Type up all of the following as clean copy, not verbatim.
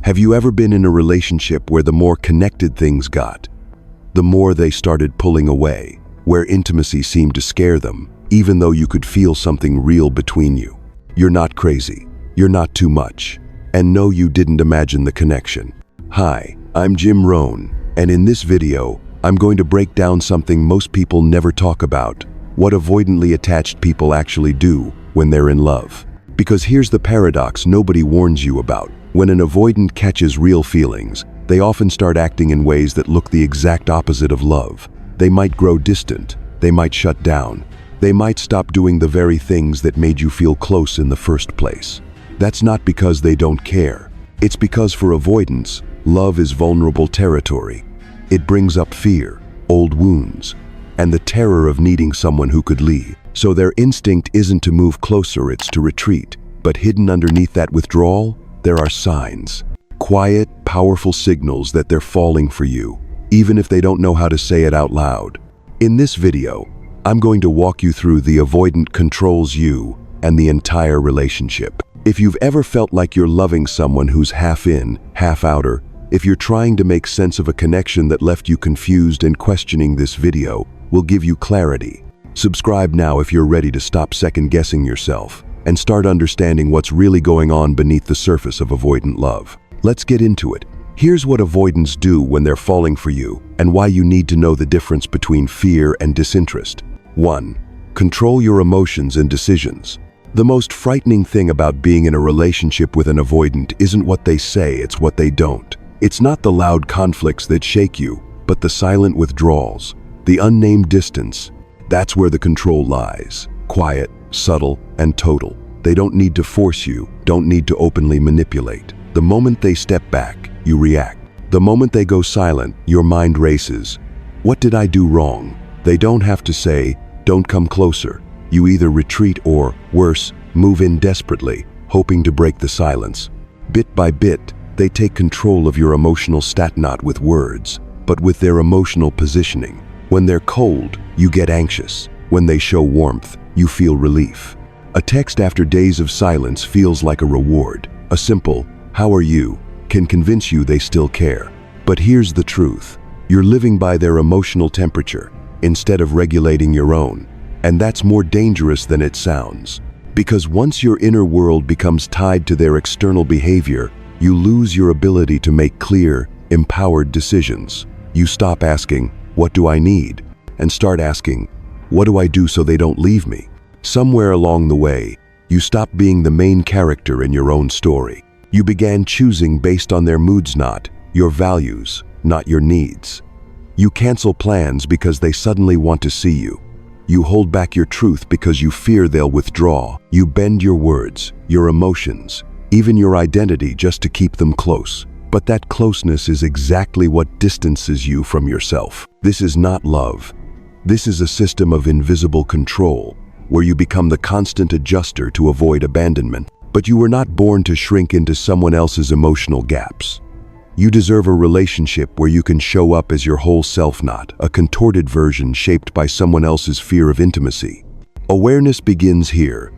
Have you ever been in a relationship where the more connected things got, the more they started pulling away, where intimacy seemed to scare them, even though you could feel something real between you? You're not crazy. You're not too much. And no, you didn't imagine the connection. Hi, I'm Jim Rohn, and in this video, I'm going to break down something most people never talk about: what avoidantly attached people actually do when they're in love. Because here's the paradox nobody warns you about. When an avoidant catches real feelings, they often start acting in ways that look the exact opposite of love. They might grow distant. They might shut down. They might stop doing the very things that made you feel close in the first place. That's not because they don't care. It's because for avoidance, love is vulnerable territory. It brings up fear, old wounds, and the terror of needing someone who could leave. So their instinct isn't to move closer, it's to retreat. But hidden underneath that withdrawal, there are signs. Quiet, powerful signals that they're falling for you, even if they don't know how to say it out loud. In this video, I'm going to walk you through the avoidant controls you and the entire relationship. If you've ever felt like you're loving someone who's half in, half outer, if you're trying to make sense of a connection that left you confused and questioning, this video will give you clarity. Subscribe now if you're ready to stop second-guessing yourself and start understanding what's really going on beneath the surface of avoidant love. Let's get into it. Here's what avoidants do when they're falling for you and why you need to know the difference between fear and disinterest. 1. Control your emotions and decisions. The most frightening thing about being in a relationship with an avoidant isn't what they say, it's what they don't. It's not the loud conflicts that shake you, but the silent withdrawals, the unnamed distance. That's where the control lies. Quiet, subtle, and total. They don't need to force you, don't need to openly manipulate. The moment they step back, you react. The moment they go silent, your mind races. What did I do wrong? They don't have to say, don't come closer. You either retreat or, worse, move in desperately, hoping to break the silence. Bit by bit, they take control of your emotional stat, not with words, but with their emotional positioning. When they're cold, you get anxious. When they show warmth, you feel relief. A text after days of silence feels like a reward. A simple, "How are you?" can convince you they still care. But here's the truth. You're living by their emotional temperature instead of regulating your own. And that's more dangerous than it sounds. Because once your inner world becomes tied to their external behavior, you lose your ability to make clear, empowered decisions. You stop asking, "What do I need?" and start asking, "What do I do so they don't leave me?" Somewhere along the way, you stop being the main character in your own story. You began choosing based on their moods, not your values, not your needs. You cancel plans because they suddenly want to see you. You hold back your truth because you fear they'll withdraw. You bend your words, your emotions, even your identity just to keep them close. But that closeness is exactly what distances you from yourself. This is not love. This is a system of invisible control, where you become the constant adjuster to avoid abandonment. But you were not born to shrink into someone else's emotional gaps. You deserve a relationship where you can show up as your whole self, not a contorted version shaped by someone else's fear of intimacy. Awareness begins here,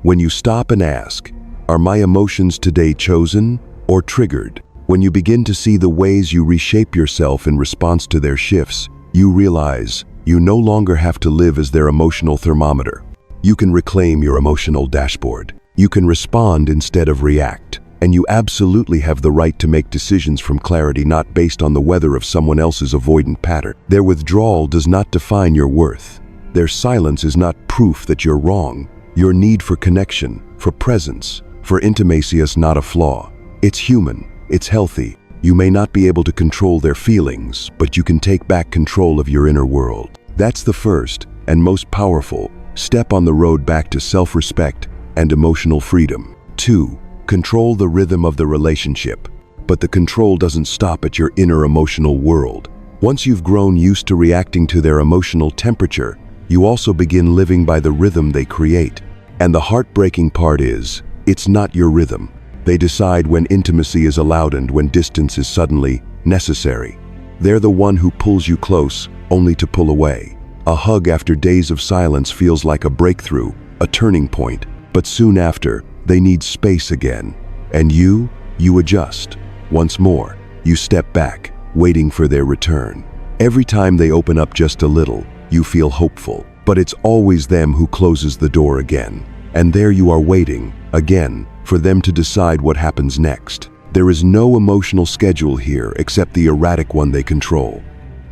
when you stop and ask, are my emotions today chosen or triggered? When you begin to see the ways you reshape yourself in response to their shifts, you realize you no longer have to live as their emotional thermometer. You can reclaim your emotional dashboard. You can respond instead of react. And you absolutely have the right to make decisions from clarity, not based on the weather of someone else's avoidant pattern. Their withdrawal does not define your worth. Their silence is not proof that you're wrong. Your need for connection, for presence, for intimacy is not a flaw. It's human. It's healthy. You may not be able to control their feelings, but you can take back control of your inner world. That's the first and most powerful step on the road back to self-respect and emotional freedom. 2. Control the rhythm of the relationship. But the control doesn't stop at your inner emotional world. Once you've grown used to reacting to their emotional temperature, you also begin living by the rhythm they create. And the heartbreaking part is, it's not your rhythm. They decide when intimacy is allowed and when distance is suddenly necessary. They're the one who pulls you close, only to pull away. A hug after days of silence feels like a breakthrough, a turning point. But soon after, they need space again. And you adjust. Once more, you step back, waiting for their return. Every time they open up just a little, you feel hopeful, but it's always them who closes the door again. And there you are waiting, again, for them to decide what happens next. There is no emotional schedule here except the erratic one they control.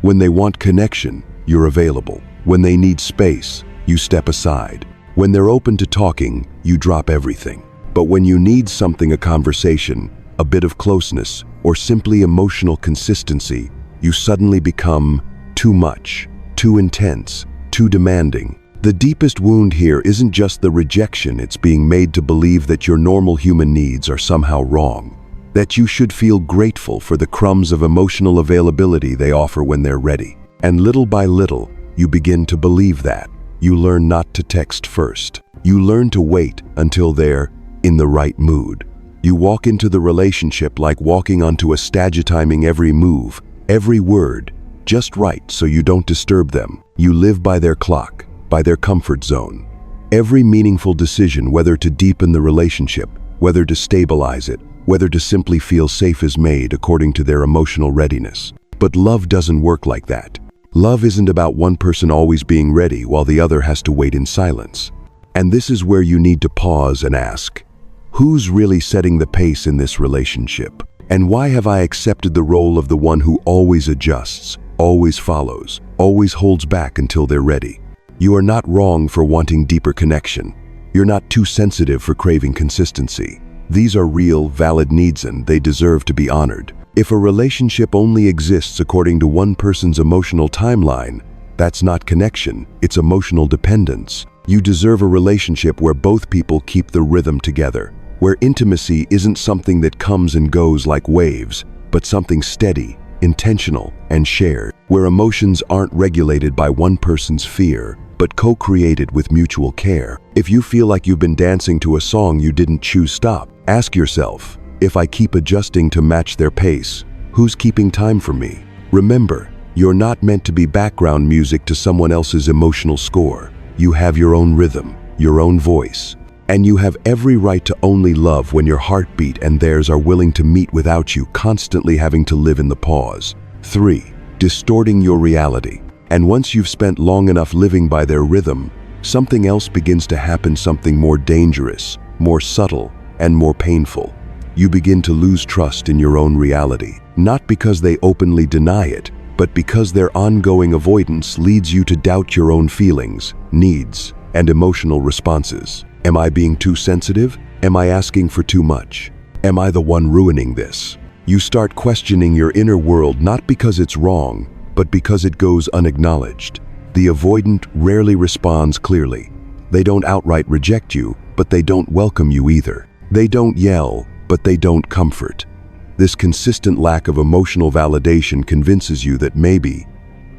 When they want connection, you're available. When they need space, you step aside. When they're open to talking, you drop everything. But when you need something, a conversation, a bit of closeness, or simply emotional consistency, you suddenly become too much, too intense, too demanding. The deepest wound here isn't just the rejection, it's being made to believe that your normal human needs are somehow wrong, that you should feel grateful for the crumbs of emotional availability they offer when they're ready. And little by little, you begin to believe that. You learn not to text first. You learn to wait until they're in the right mood. You walk into the relationship like walking onto a stage, timing every move, every word, just right so you don't disturb them. You live by their clock, by their comfort zone. Every meaningful decision, whether to deepen the relationship, whether to stabilize it, whether to simply feel safe, is made according to their emotional readiness. But love doesn't work like that. Love isn't about one person always being ready while the other has to wait in silence. And this is where you need to pause and ask, who's really setting the pace in this relationship? And why have I accepted the role of the one who always adjusts, always follows, always holds back until they're ready? You are not wrong for wanting deeper connection. You're not too sensitive for craving consistency. These are real, valid needs and they deserve to be honored. If a relationship only exists according to one person's emotional timeline, that's not connection, it's emotional dependence. You deserve a relationship where both people keep the rhythm together, where intimacy isn't something that comes and goes like waves, but something steady, intentional, and shared, where emotions aren't regulated by one person's fear, but co-created with mutual care. If you feel like you've been dancing to a song you didn't choose, stop. Ask yourself, if I keep adjusting to match their pace, who's keeping time for me? Remember, you're not meant to be background music to someone else's emotional score. You have your own rhythm, your own voice, and you have every right to only love when your heartbeat and theirs are willing to meet without you constantly having to live in the pause. 3. Distorting your reality. And once you've spent long enough living by their rhythm, something else begins to happen, something more dangerous, more subtle, and more painful. You begin to lose trust in your own reality, not because they openly deny it, but because their ongoing avoidance leads you to doubt your own feelings, needs, and emotional responses. Am I being too sensitive? Am I asking for too much? Am I the one ruining this? You start questioning your inner world not because it's wrong, but because it goes unacknowledged. The avoidant rarely responds clearly. They don't outright reject you, but they don't welcome you either. They don't yell, but they don't comfort. This consistent lack of emotional validation convinces you that maybe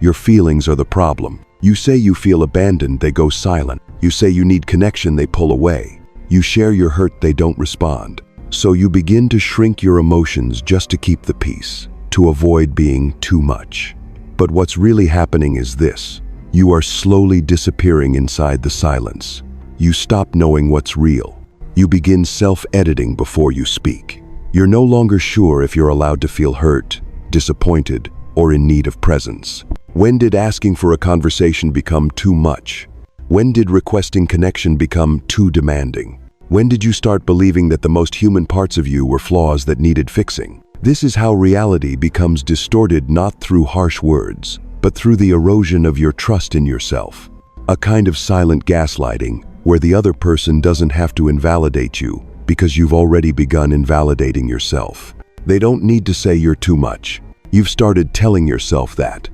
your feelings are the problem. You say you feel abandoned, they go silent. You say you need connection, they pull away. You share your hurt, they don't respond. So you begin to shrink your emotions just to keep the peace, to avoid being too much. But what's really happening is this. You are slowly disappearing inside the silence. You stop knowing what's real. You begin self-editing before you speak. You're no longer sure if you're allowed to feel hurt, disappointed, or in need of presence. When did asking for a conversation become too much? When did requesting connection become too demanding? When did you start believing that the most human parts of you were flaws that needed fixing? This is how reality becomes distorted, not through harsh words, but through the erosion of your trust in yourself. A kind of silent gaslighting, where the other person doesn't have to invalidate you because you've already begun invalidating yourself. They don't need to say you're too much. You've started telling yourself that.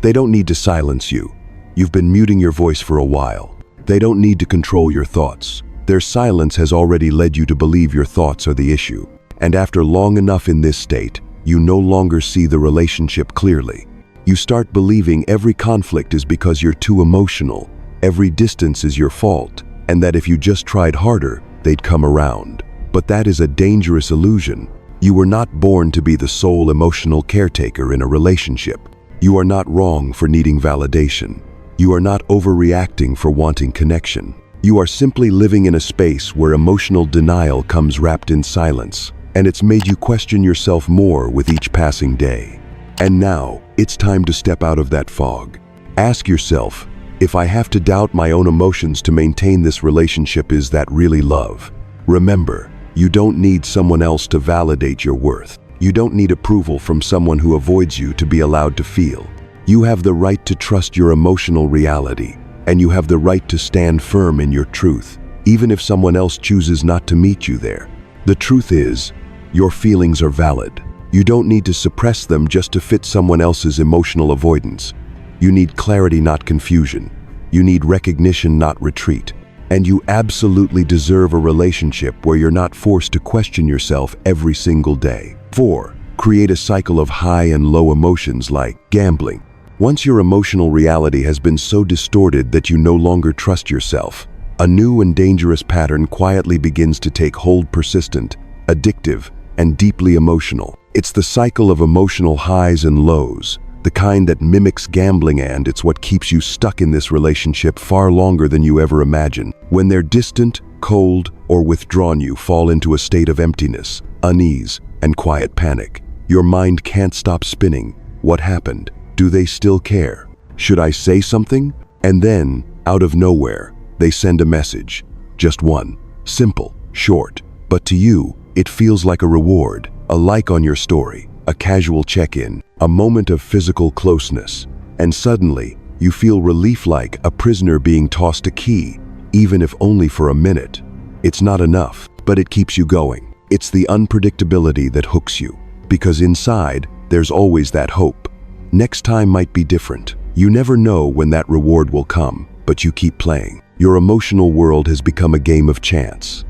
They don't need to silence you. You've been muting your voice for a while. They don't need to control your thoughts. Their silence has already led you to believe your thoughts are the issue. And after long enough in this state, you no longer see the relationship clearly. You start believing every conflict is because you're too emotional, every distance is your fault, and that if you just tried harder, they'd come around. But that is a dangerous illusion. You were not born to be the sole emotional caretaker in a relationship. You are not wrong for needing validation. You are not overreacting for wanting connection. You are simply living in a space where emotional denial comes wrapped in silence, and it's made you question yourself more with each passing day. And now, it's time to step out of that fog. Ask yourself, if I have to doubt my own emotions to maintain this relationship, is that really love? Remember, you don't need someone else to validate your worth. You don't need approval from someone who avoids you to be allowed to feel. You have the right to trust your emotional reality, and you have the right to stand firm in your truth, even if someone else chooses not to meet you there. The truth is, your feelings are valid. You don't need to suppress them just to fit someone else's emotional avoidance. You need clarity, not confusion. You need recognition, not retreat. And you absolutely deserve a relationship where you're not forced to question yourself every single day. 4. Create a cycle of high and low emotions like gambling. Once your emotional reality has been so distorted that you no longer trust yourself, a new and dangerous pattern quietly begins to take hold, persistent, addictive, and deeply emotional. It's the cycle of emotional highs and lows, the kind that mimics gambling, and it's what keeps you stuck in this relationship far longer than you ever imagined. When they're distant, cold, or withdrawn, you fall into a state of emptiness, unease, and quiet panic. Your mind can't stop spinning. What happened? Do they still care? Should I say something? And then, out of nowhere, they send a message. Just one. Simple, short. But to you, it feels like a reward, a like on your story, a casual check-in, a moment of physical closeness. And suddenly, you feel relief, like a prisoner being tossed a key, even if only for a minute. It's not enough, but it keeps you going. It's the unpredictability that hooks you, because inside, there's always that hope. Next time might be different. You never know when that reward will come, but you keep playing. Your emotional world has become a game of chance.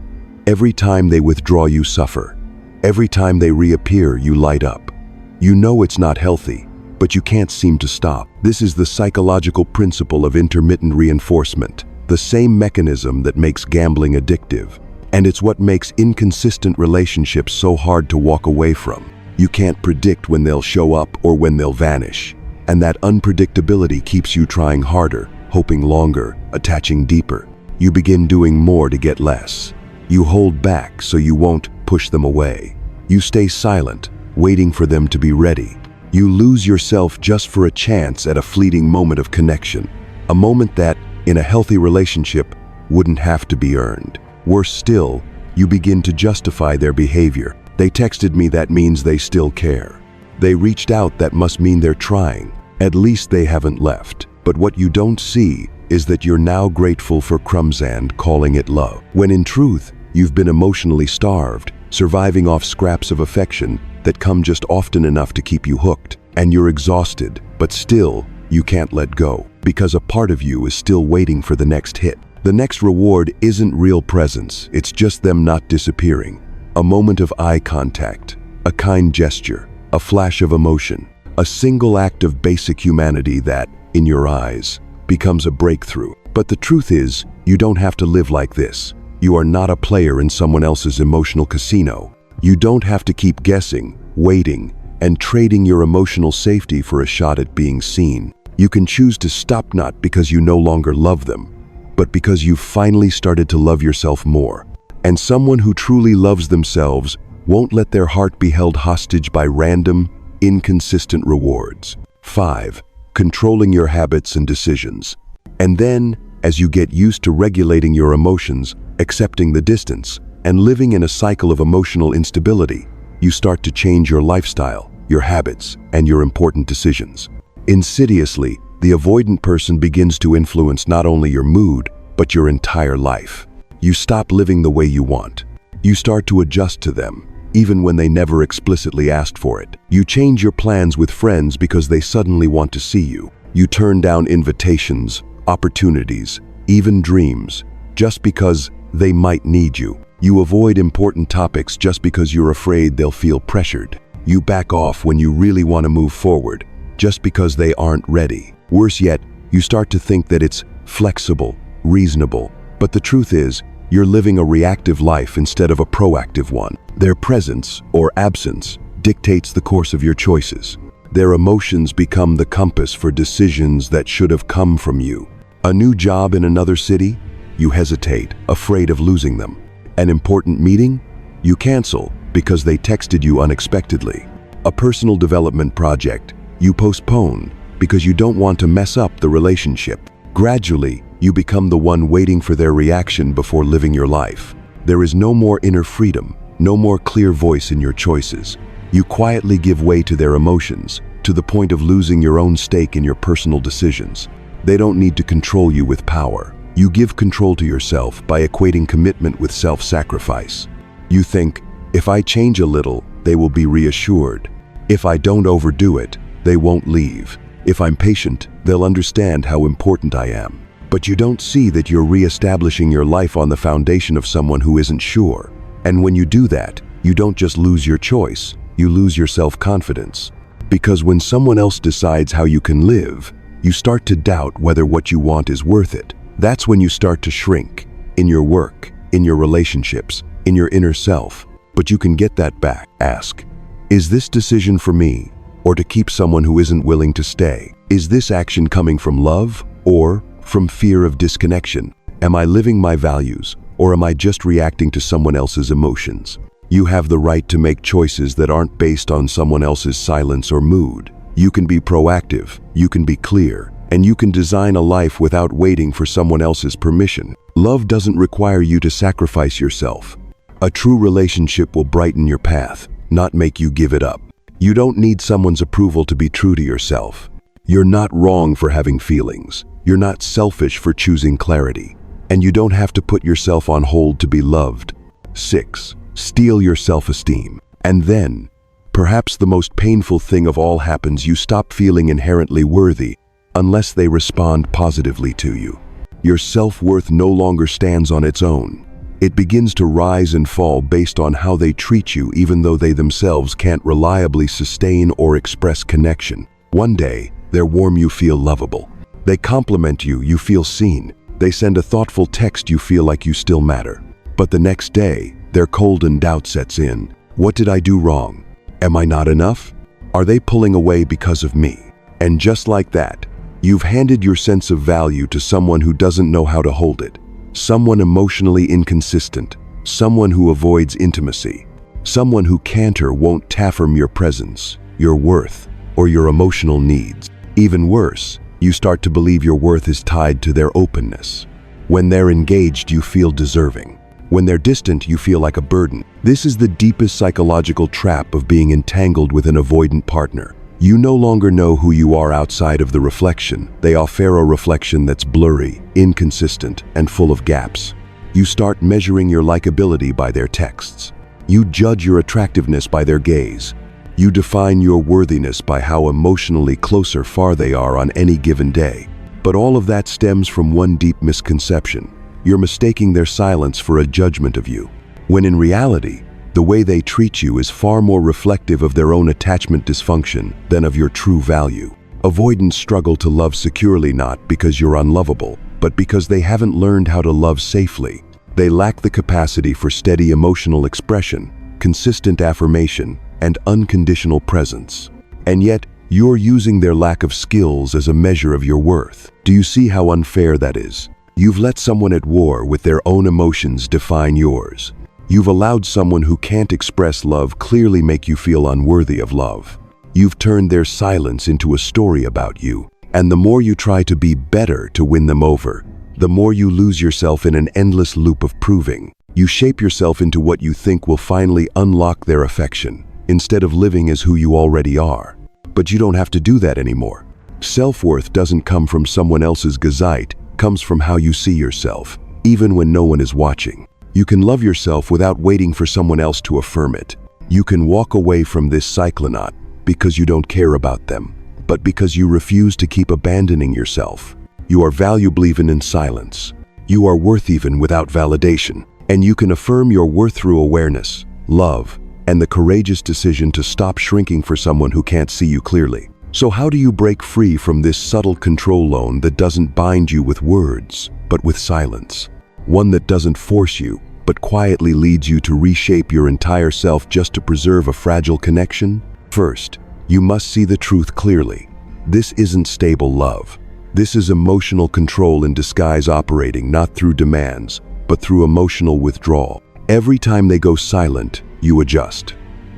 Every time they withdraw, you suffer. Every time they reappear, you light up. You know it's not healthy, but you can't seem to stop. This is the psychological principle of intermittent reinforcement, the same mechanism that makes gambling addictive. And it's what makes inconsistent relationships so hard to walk away from. You can't predict when they'll show up or when they'll vanish. And that unpredictability keeps you trying harder, hoping longer, attaching deeper. You begin doing more to get less. You hold back so you won't push them away. You stay silent, waiting for them to be ready. You lose yourself just for a chance at a fleeting moment of connection. A moment that, in a healthy relationship, wouldn't have to be earned. Worse still, you begin to justify their behavior. They texted me, that means they still care. They reached out, that must mean they're trying. At least they haven't left. But what you don't see is that you're now grateful for crumbs and calling it love, when in truth, you've been emotionally starved, surviving off scraps of affection that come just often enough to keep you hooked. And you're exhausted, but still, you can't let go, because a part of you is still waiting for the next hit. The next reward isn't real presence, it's just them not disappearing. A moment of eye contact, a kind gesture, a flash of emotion, a single act of basic humanity that, in your eyes, becomes a breakthrough. But the truth is, you don't have to live like this. You are not a player in someone else's emotional casino. You don't have to keep guessing, waiting, and trading your emotional safety for a shot at being seen. You can choose to stop, not because you no longer love them, but because you've finally started to love yourself more. And someone who truly loves themselves won't let their heart be held hostage by random, inconsistent rewards. 5. Controlling your habits and decisions. And then, as you get used to regulating your emotions, accepting the distance, and living in a cycle of emotional instability, you start to change your lifestyle, your habits, and your important decisions. Insidiously, the avoidant person begins to influence not only your mood, but your entire life. You stop living the way you want. You start to adjust to them, even when they never explicitly asked for it. You change your plans with friends because they suddenly want to see you. You turn down invitations, opportunities, even dreams, just because they might need you. You avoid important topics just because you're afraid they'll feel pressured. You back off when you really want to move forward, just because they aren't ready. Worse yet, you start to think that it's flexible, reasonable. But the truth is, you're living a reactive life instead of a proactive one. Their presence or absence dictates the course of your choices. Their emotions become the compass for decisions that should have come from you. A new job in another city? You hesitate, afraid of losing them. An important meeting? You cancel, because they texted you unexpectedly. A personal development project you postpone because you don't want to mess up the relationship. Gradually, you become the one waiting for their reaction before living your life. There is no more inner freedom, no more clear voice in your choices. You quietly give way to their emotions, to the point of losing your own stake in your personal decisions. They don't need to control you with power. You give control to yourself by equating commitment with self-sacrifice. You think, if I change a little, they will be reassured. If I don't overdo it, they won't leave. If I'm patient, they'll understand how important I am. But you don't see that you're re-establishing your life on the foundation of someone who isn't sure. And when you do that, you don't just lose your choice, you lose your self-confidence. Because when someone else decides how you can live, you start to doubt whether what you want is worth it. That's when you start to shrink, in your work, in your relationships, in your inner self. But you can get that back. Ask, is this decision for me, or to keep someone who isn't willing to stay? Is this action coming from love, or from fear of disconnection? Am I living my values, or am I just reacting to someone else's emotions? You have the right to make choices that aren't based on someone else's silence or mood. You can be proactive, you can be clear, and you can design a life without waiting for someone else's permission. Love doesn't require you to sacrifice yourself. A true relationship will brighten your path, not make you give it up. You don't need someone's approval to be true to yourself. You're not wrong for having feelings. You're not selfish for choosing clarity. And you don't have to put yourself on hold to be loved. 6. Steal your self-esteem. And then, perhaps the most painful thing of all happens. You stop feeling inherently worthy unless they respond positively to you. Your self-worth no longer stands on its own. It begins to rise and fall based on how they treat you, even though they themselves can't reliably sustain or express connection. One day, they're warm, you feel lovable. They compliment you, you feel seen. They send a thoughtful text, you feel like you still matter. But the next day, they're cold and doubt sets in. What did I do wrong? Am I not enough? Are they pulling away because of me? And just like that, you've handed your sense of value to someone who doesn't know how to hold it. Someone emotionally inconsistent. Someone who avoids intimacy. Someone who can't or won't affirm your presence, your worth, or your emotional needs. Even worse, you start to believe your worth is tied to their openness. When they're engaged, you feel deserving. When they're distant, you feel like a burden. This is the deepest psychological trap of being entangled with an avoidant partner. You no longer know who you are outside of the reflection. They offer a reflection that's blurry, inconsistent, and full of gaps. You start measuring your likability by their texts. You judge your attractiveness by their gaze. You define your worthiness by how emotionally close or far they are on any given day. But all of that stems from one deep misconception. You're mistaking their silence for a judgment of you, when in reality, the way they treat you is far more reflective of their own attachment dysfunction than of your true value. Avoidants struggle to love securely not because you're unlovable, but because they haven't learned how to love safely. They lack the capacity for steady emotional expression, consistent affirmation, and unconditional presence. And yet, you're using their lack of skills as a measure of your worth. Do you see how unfair that is? You've let someone at war with their own emotions define yours. You've allowed someone who can't express love clearly make you feel unworthy of love. You've turned their silence into a story about you. And the more you try to be better to win them over, the more you lose yourself in an endless loop of proving. You shape yourself into what you think will finally unlock their affection, instead of living as who you already are. But you don't have to do that anymore. Self-worth doesn't come from someone else's gazette, comes from how you see yourself, even when no one is watching. You can love yourself without waiting for someone else to affirm it. You can walk away from this cycle not because you don't care about them, but because you refuse to keep abandoning yourself. You are valuable even in silence. You are worth even without validation. And you can affirm your worth through awareness, love, and the courageous decision to stop shrinking for someone who can't see you clearly. So how do you break free from this subtle control loan that doesn't bind you with words, but with silence? One that doesn't force you, but quietly leads you to reshape your entire self just to preserve a fragile connection? First, you must see the truth clearly. This isn't stable love. This is emotional control in disguise, operating not through demands, but through emotional withdrawal. Every time they go silent, you adjust.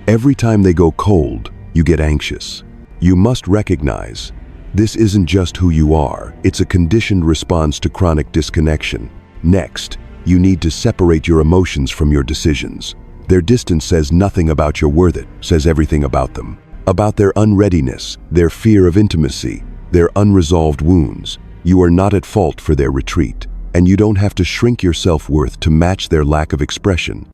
Every time they go cold, you get anxious. You must recognize this isn't just who you are, it's a conditioned response to chronic disconnection. Next, you need to separate your emotions from your decisions. Their distance says nothing about your worth, it says everything about them. About their unreadiness, their fear of intimacy, their unresolved wounds. You are not at fault for their retreat, and you don't have to shrink your self-worth to match their lack of expression.